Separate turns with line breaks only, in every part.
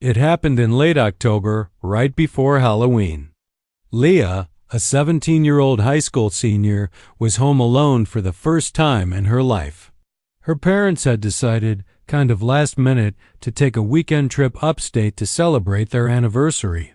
It happened in late October, right before Halloween. Leah, a 17-year-old high school senior, was home alone for the first time in her life. Her parents had decided, kind of last minute, to take a weekend trip upstate to celebrate their anniversary.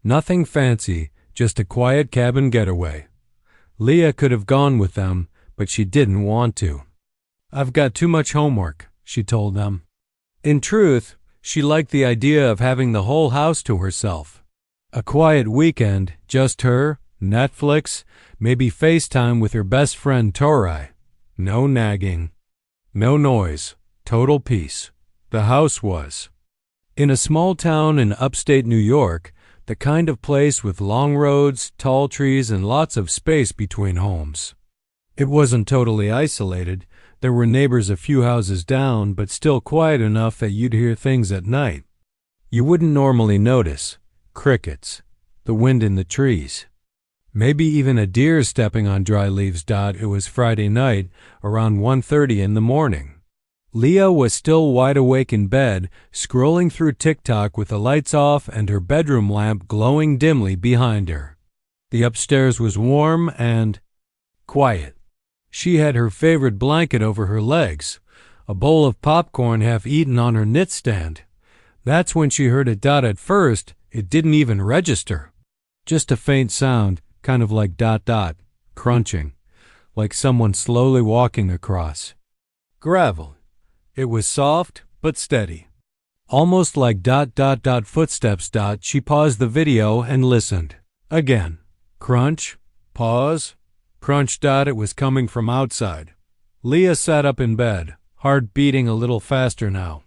Nothing fancy, just a quiet cabin getaway. Leah could have gone with them, but she didn't want to. "I've got too much homework," she told them. In truth, she liked the idea of having the whole house to herself. A quiet weekend, just her, Netflix, maybe FaceTime with her best friend Horrer. No nagging. No noise. Total peace. The house was. In a small town in upstate New York, the kind of place with long roads, tall trees, and lots of space between homes. It wasn't totally isolated. There were neighbors a few houses down, but still quiet enough that you'd hear things at night you wouldn't normally notice. Crickets, the wind in the trees. Maybe even a deer stepping on dry leaves. It was Friday night, around 1:30 in the morning. Leah was still wide awake in bed, scrolling through TikTok with the lights off and her bedroom lamp glowing dimly behind her. The upstairs was warm and quiet. She had her favorite blanket over her legs, a bowl of popcorn half eaten on her nightstand. That's when she heard it. At first, it didn't even register. Just a faint sound, kind of like ... crunching, like someone slowly walking across gravel. It was soft but steady, almost like ... footsteps. She paused the video and listened. Again. Crunch. Pause. Crunch. It was coming from outside. Leah sat up in bed, heart beating a little faster now.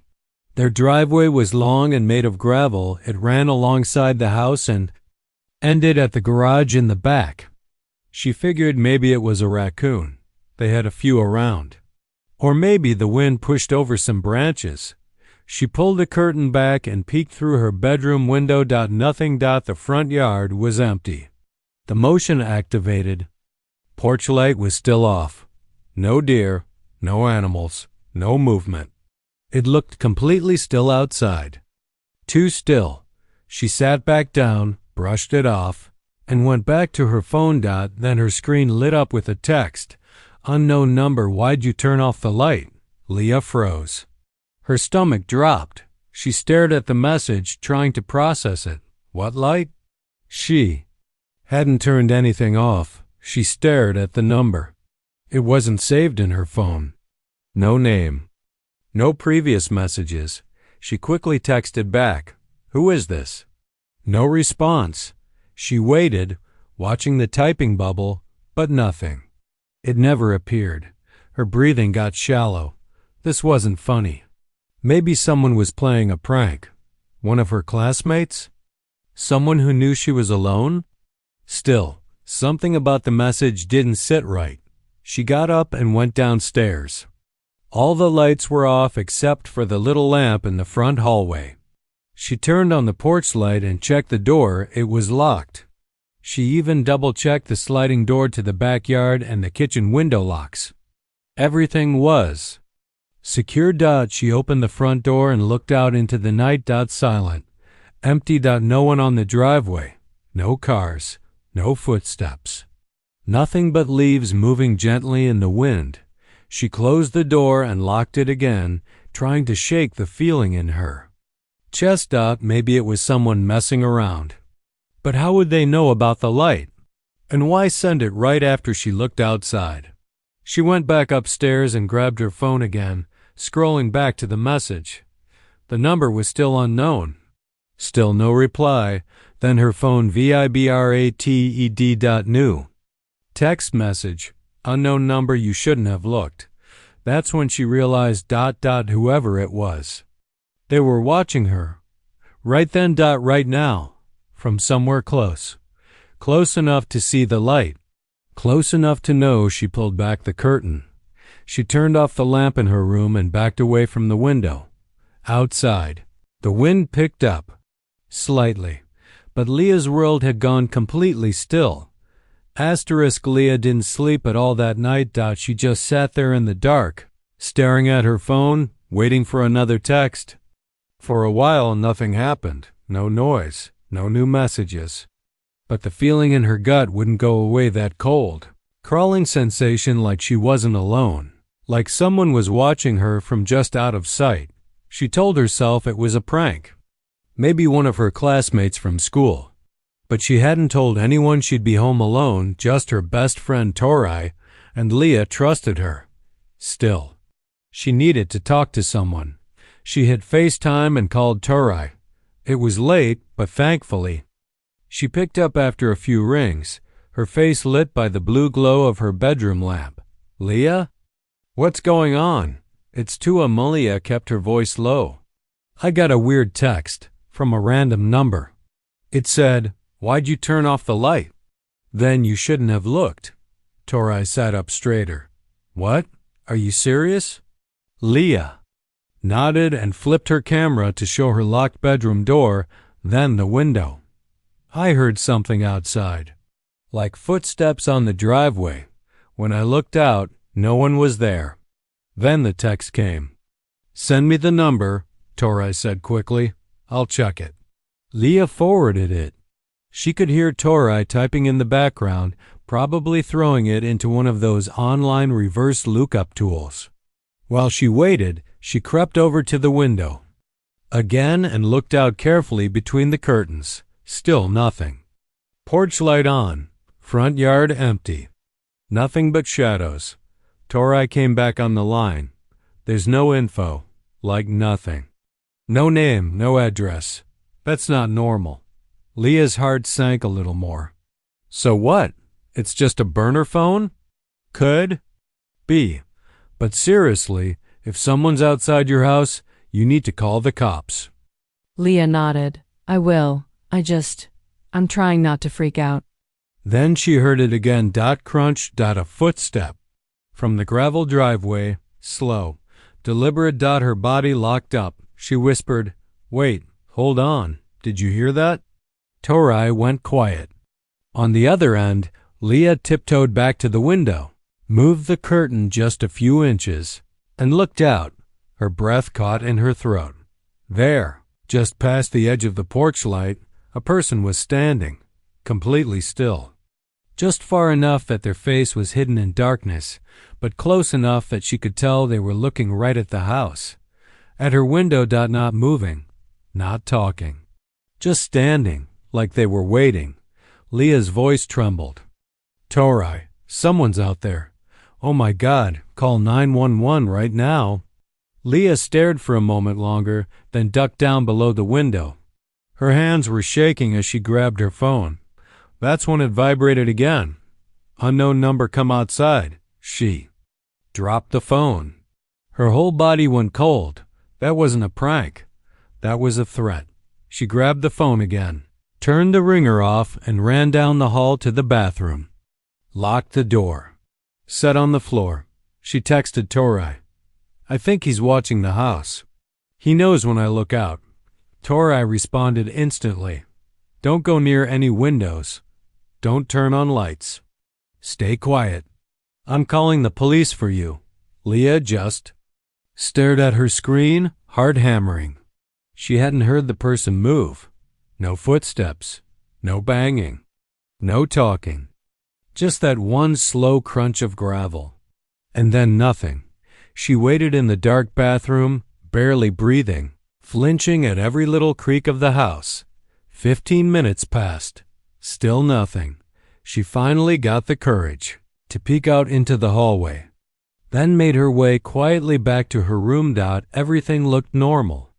Their driveway was long and made of gravel. It ran alongside the house and ended at the garage in the back. She figured maybe it was a raccoon. They had a few around. Or maybe the wind pushed over some branches. She pulled the curtain back and peeked through her bedroom window. Nothing. The front yard was empty. The motion activated. Porch light was still off. No deer, no animals, no movement. It looked completely still outside. Too still. She sat back down, brushed it off, and went back to her phone. Then her screen lit up with a text. "Unknown number, why'd you turn off the light?" Leah froze. Her stomach dropped. She stared at the message, trying to process it. What light? She hadn't turned anything off. She stared at the number. It wasn't saved in her phone. No name. No previous messages. She quickly texted back. "Who is this?" No response. She waited, watching the typing bubble, but nothing. It never appeared. Her breathing got shallow. This wasn't funny. Maybe someone was playing a prank. One of her classmates? Someone who knew she was alone? Still, something about the message didn't sit right. She got up and went downstairs. All the lights were off except for the little lamp in the front hallway. She turned on the porch light and checked the door. It was locked. She even double-checked the sliding door to the backyard and the kitchen window locks. Everything was secure. She opened the front door and looked out into the night. Silent. Empty. No one on the driveway. No cars. No footsteps. Nothing but leaves moving gently in the wind. She closed the door and locked it again, trying to shake the feeling in her chest. Maybe it was someone messing around. But how would they know about the light? And why send it right after she looked outside? She went back upstairs and grabbed her phone again, scrolling back to the message. The number was still unknown. Still no reply. Then her phone vibrated. New text message. Unknown number, you shouldn't have looked. That's when she realized ... whoever it was. They were watching her. Right then. Right now. From somewhere close. Close enough to see the light. Close enough to know. She pulled back the curtain. She turned off the lamp in her room and backed away from the window. Outside, the wind picked up. Slightly. But Leah's world had gone completely still. Leah didn't sleep at all that night. She just sat there in the dark, staring at her phone, waiting for another text. For a while, nothing happened. No noise, no new messages. But the feeling in her gut wouldn't go away, that cold, crawling sensation like she wasn't alone, like someone was watching her from just out of sight. She told herself it was a prank, maybe one of her classmates from school. But she hadn't told anyone she'd be home alone, just her best friend Tori, and Leah trusted her. Still, she needed to talk to someone. She had FaceTime and called Tori. It was late, but thankfully, she picked up after a few rings, her face lit by the blue glow of her bedroom lamp. "Leah? What's going on?" It's Tua. Leah kept her voice low. "I got a weird text from a random number. It said, 'Why'd you turn off the light?' Then you shouldn't have looked." Tori sat up straighter. "What? Are you serious?" Leah nodded and flipped her camera to show her locked bedroom door, then the window. "I heard something outside, like footsteps on the driveway. When I looked out, no one was there." Then the text came. "Send me the number," Tori said quickly. "I'll check it." Leah forwarded it. She could hear Tori typing in the background, probably throwing it into one of those online reverse lookup tools. While she waited, she crept over to the window again and looked out carefully between the curtains. Still nothing. Porch light on, front yard empty. Nothing but shadows. Tori came back on the line. "There's no info, like nothing. No name, no address. That's not normal." Leah's heart sank a little more. "So what? It's just a burner phone?" "Could be. But seriously, if someone's outside your house, you need to call the cops."
Leah nodded. "I will. I'm trying not to freak out."
Then she heard it again. Crunch. A footstep. From the gravel driveway, slow, deliberate. Her body locked up. She whispered, "Wait, hold on. Did you hear that?" Tori went quiet. On the other end, Leah tiptoed back to the window, moved the curtain just a few inches, and looked out, her breath caught in her throat. There, just past the edge of the porch light, a person was standing, completely still. Just far enough that their face was hidden in darkness, but close enough that she could tell they were looking right at the house. At her window. Not moving, not talking. Just standing, like they were waiting. Leah's voice trembled. "Tori, someone's out there. Oh my God, call 911 right now." Leah stared for a moment longer, then ducked down below the window. Her hands were shaking as she grabbed her phone. That's when it vibrated again. "Unknown number, come outside." She dropped the phone. Her whole body went cold. That wasn't a prank. That was a threat. She grabbed the phone again, turned the ringer off, and ran down the hall to the bathroom. Locked the door. Sat on the floor. She texted Tori. "I think he's watching the house. He knows when I look out." Tori responded instantly. "Don't go near any windows. Don't turn on lights. Stay quiet. I'm calling the police for you." Leah just stared at her screen, heart hammering. She hadn't heard the person move. No footsteps. No banging. No talking. Just that one slow crunch of gravel. And then nothing. She waited in the dark bathroom, barely breathing, flinching at every little creak of the house. 15 minutes passed. Still nothing. She finally got the courage to peek out into the hallway, then made her way quietly back to her room. Everything looked normal.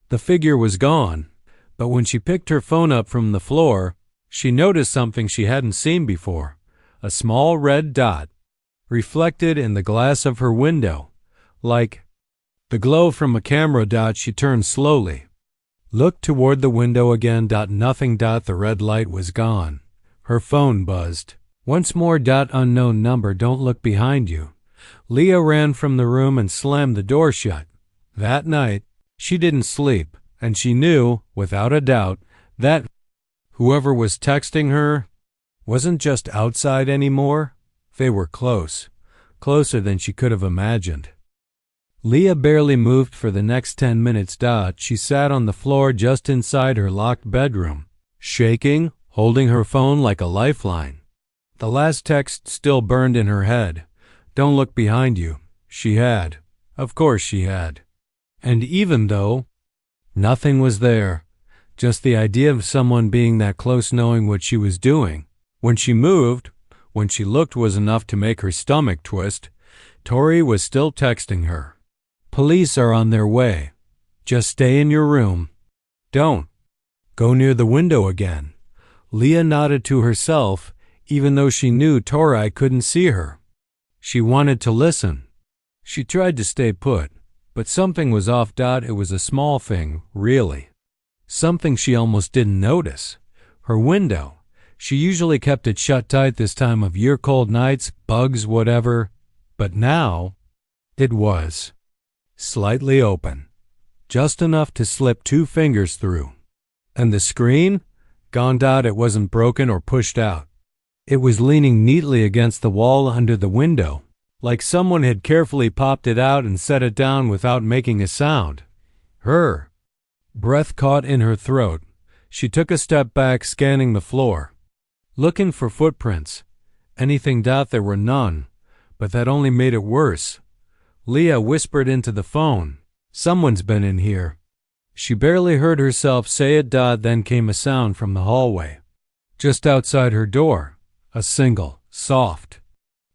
The figure was gone, but when she picked her phone up from the floor, she noticed something she hadn't seen before. A small red dot, reflected in the glass of her window, like the glow from a camera. She turned slowly, looked toward the window again. Nothing. The red light was gone. Her phone buzzed. Once more. Unknown number, don't look behind you. Leah ran from the room and slammed the door shut. That night, she didn't sleep, and she knew, without a doubt, that whoever was texting her wasn't just outside anymore. They were close, closer than she could have imagined. Leah barely moved for the next 10 minutes. She sat on the floor just inside her locked bedroom, shaking, holding her phone like a lifeline. The last text still burned in her head. Don't look behind you. She had. Of course she had. And even though nothing was there, just the idea of someone being that close knowing what she was doing. When she moved, when she looked was enough to make her stomach twist. Tori was still texting her. Police are on their way. Just stay in your room. Don't go near the window again. Leah nodded to herself, even though she knew Tori couldn't see her. She wanted to listen. She tried to stay put, but something was off. It was a small thing, really. Something she almost didn't notice. Her window. She usually kept it shut tight this time of year, cold nights, bugs, whatever. But now, it was slightly open, just enough to slip 2 fingers through. And the screen? Gone. It wasn't broken or pushed out. It was leaning neatly against the wall under the window, like someone had carefully popped it out and set it down without making a sound. Her breath caught in her throat. She took a step back, scanning the floor, looking for footprints. Anything. There were none, but that only made it worse. Leah whispered into the phone, "Someone's been in here." She barely heard herself say it. Then came a sound from the hallway, just outside her door. A single, soft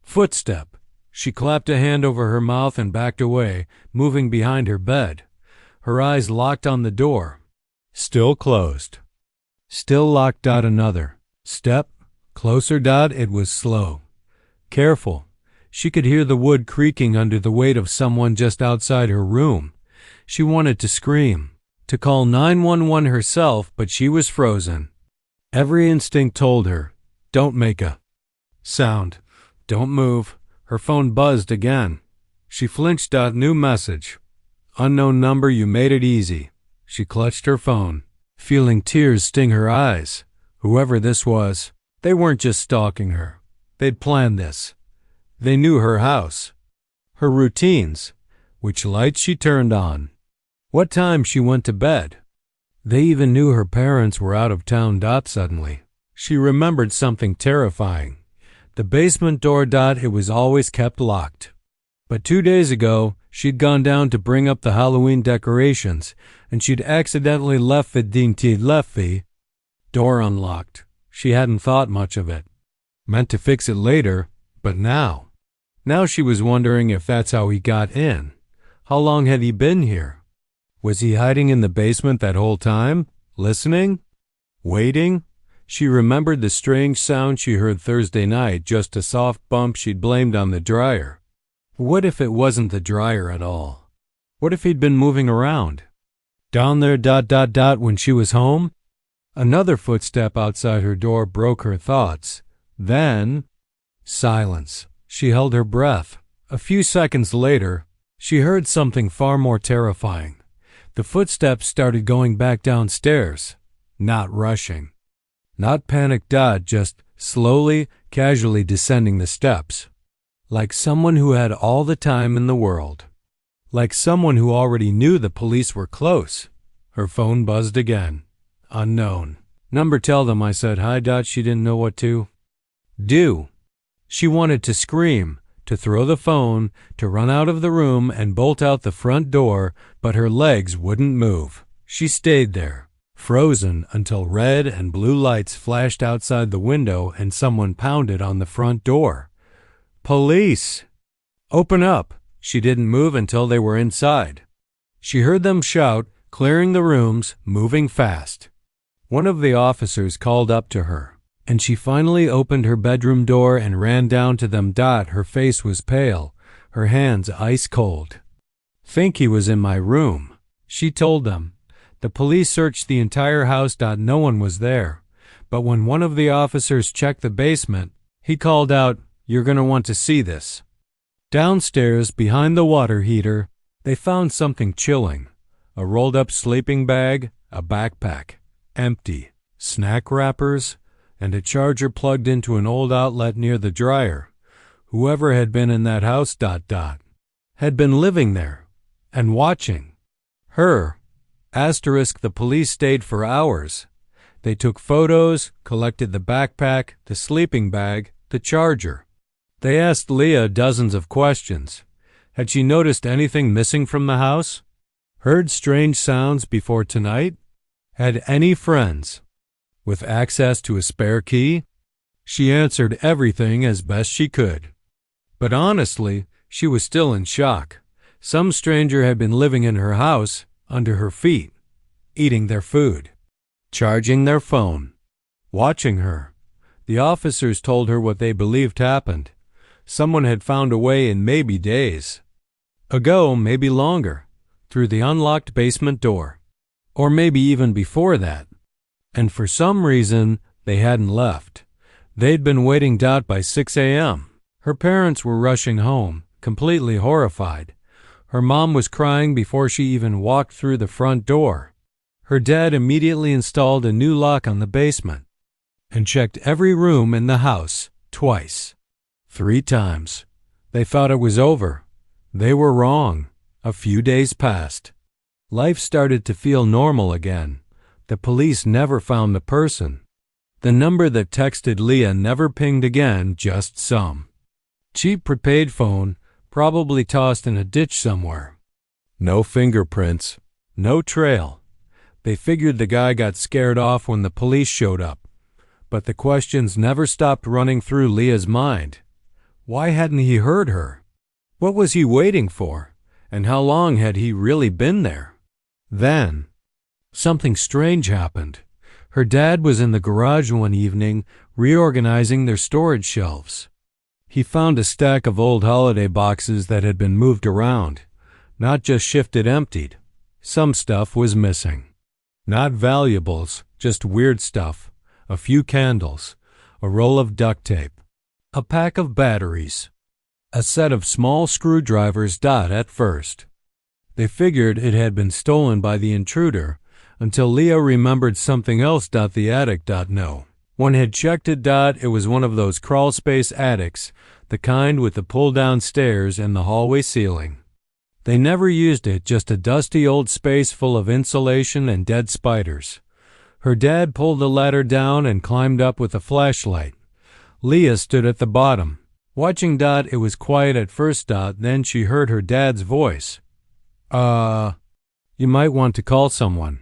footstep. She clapped a hand over her mouth and backed away, moving behind her bed. Her eyes locked on the door. Still closed. Still locked. Another step. Closer. It was slow. Careful. She could hear the wood creaking under the weight of someone just outside her room. She wanted to scream, to call 911 herself, but she was frozen. Every instinct told her, don't make a sound. Don't move. Her phone buzzed again. She flinched. New message. Unknown number. You made it easy. She clutched her phone, feeling tears sting her eyes. Whoever this was, they weren't just stalking her. They'd planned this. They knew her house, her routines, which lights she turned on, what time she went to bed. They even knew her parents were out of town. Suddenly, she remembered something terrifying. The basement door. It was always kept locked. But 2 days ago, she'd gone down to bring up the Halloween decorations, and she'd accidentally left the door unlocked. She hadn't thought much of it. Meant to fix it later, but now she was wondering if that's how he got in. How long had he been here? Was he hiding in the basement that whole time? Listening? Waiting? She remembered the strange sound she heard Thursday night, just a soft bump she'd blamed on the dryer. What if it wasn't the dryer at all? What if he'd been moving around? Down there. When she was home? Another footstep outside her door broke her thoughts. Then, silence. She held her breath. A few seconds later, she heard something far more terrifying. The footsteps started going back downstairs. Not rushing. Not panicked. Just slowly, casually descending the steps. Like someone who had all the time in the world. Like someone who already knew the police were close. Her phone buzzed again. Unknown number. Tell them I said hi. She didn't know what to do. She wanted to scream, to throw the phone, to run out of the room and bolt out the front door, but her legs wouldn't move. She stayed there, frozen, until red and blue lights flashed outside the window and someone pounded on the front door. Police! Open up! She didn't move until they were inside. She heard them shout, clearing the rooms, moving fast. One of the officers called up to her, and she finally opened her bedroom door and ran down to them. Her face was pale, her hands ice cold. Think he was in my room, she told them. The police searched the entire house. No one was there. But when one of the officers checked the basement, he called out, "You're going to want to see this." Downstairs, behind the water heater, they found something chilling. A rolled-up sleeping bag, a backpack, empty, snack wrappers, and a charger plugged into an old outlet near the dryer. Whoever had been in that house, had been living there, and watching. Her. Asterisk, the police stayed for hours. They took photos, collected the backpack, the sleeping bag, the charger. They asked Leah dozens of questions. Had she noticed anything missing from the house? Heard strange sounds before tonight? Had any friends? With access to a spare key? She answered everything as best she could. But honestly, she was still in shock. Some stranger had been living in her house, under her feet, eating their food, charging their phone, watching her. The officers told her what they believed happened. Someone had found a way in maybe days ago, maybe longer, through the unlocked basement door, or maybe even before that. And for some reason, they hadn't left. They'd been waiting by 6 a.m. Her parents were rushing home, completely horrified. Her mom was crying before she even walked through the front door. Her dad immediately installed a new lock on the basement and checked every room in the house twice. 3 times. They thought it was over. They were wrong. A few days passed. Life started to feel normal again. The police never found the person. The number that texted Leah never pinged again, just some. Cheap prepaid phone, probably tossed in a ditch somewhere. No fingerprints. No trail. They figured the guy got scared off when the police showed up. But the questions never stopped running through Leah's mind. Why hadn't he heard her? What was he waiting for? And how long had he really been there? Then, something strange happened. Her dad was in the garage one evening, reorganizing their storage shelves. He found a stack of old holiday boxes that had been moved around, not just shifted emptied. Some stuff was missing. Not valuables, just weird stuff. A few candles, a roll of duct tape, a pack of batteries, a set of small screwdrivers. At first, they figured it had been stolen by the intruder, until Leah remembered something else. The attic. No. One had checked it. It was one of those crawl space attics, the kind with the pull-down stairs and the hallway ceiling. They never used it, just a dusty old space full of insulation and dead spiders. Her dad pulled the ladder down and climbed up with a flashlight. Leah stood at the bottom, watching. It was quiet at first. Then she heard her dad's voice. You might want to call someone.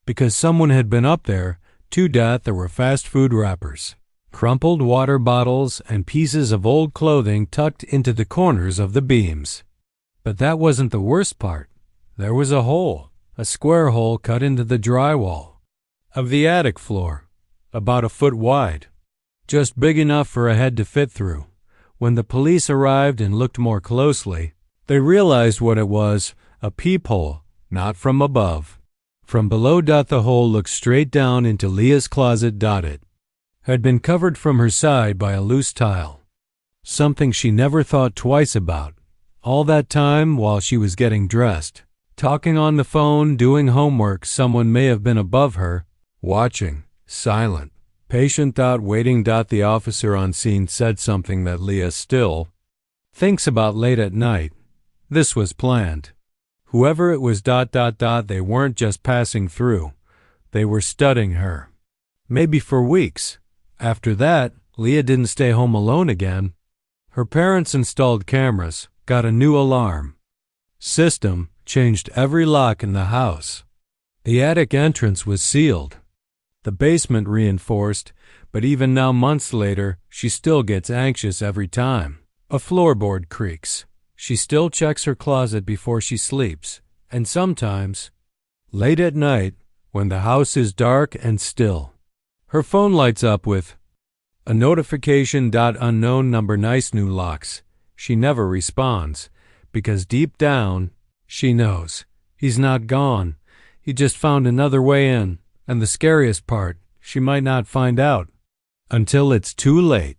Because someone had been up there. There were fast food wrappers, crumpled water bottles, and pieces of old clothing tucked into the corners of the beams. But that wasn't the worst part. There was a hole, a square hole cut into the drywall of the attic floor, about a foot wide, just big enough for a head to fit through. When the police arrived and looked more closely, they realized what it was, a peephole, not from above. From below. The hole looked straight down into Leah's closet. It had been covered from her side by a loose tile, something she never thought twice about. All that time while she was getting dressed, talking on the phone, doing homework, someone may have been above her, watching, silent, patient. Waiting. The officer on scene said something that Leah still thinks about late at night. This was planned. Whoever it was. They weren't just passing through. They were studying her. Maybe for weeks. After that, Leah didn't stay home alone again. Her parents installed cameras, got a new alarm system, changed every lock in the house. The attic entrance was sealed, the basement reinforced, but even now, months later, she still gets anxious every time a floorboard creaks. She still checks her closet before she sleeps, and sometimes, late at night, when the house is dark and still, her phone lights up with a notification. Unknown number. Nice new locks. She never responds, because deep down, she knows he's not gone. He just found another way in, and the scariest part, she might not find out until it's too late.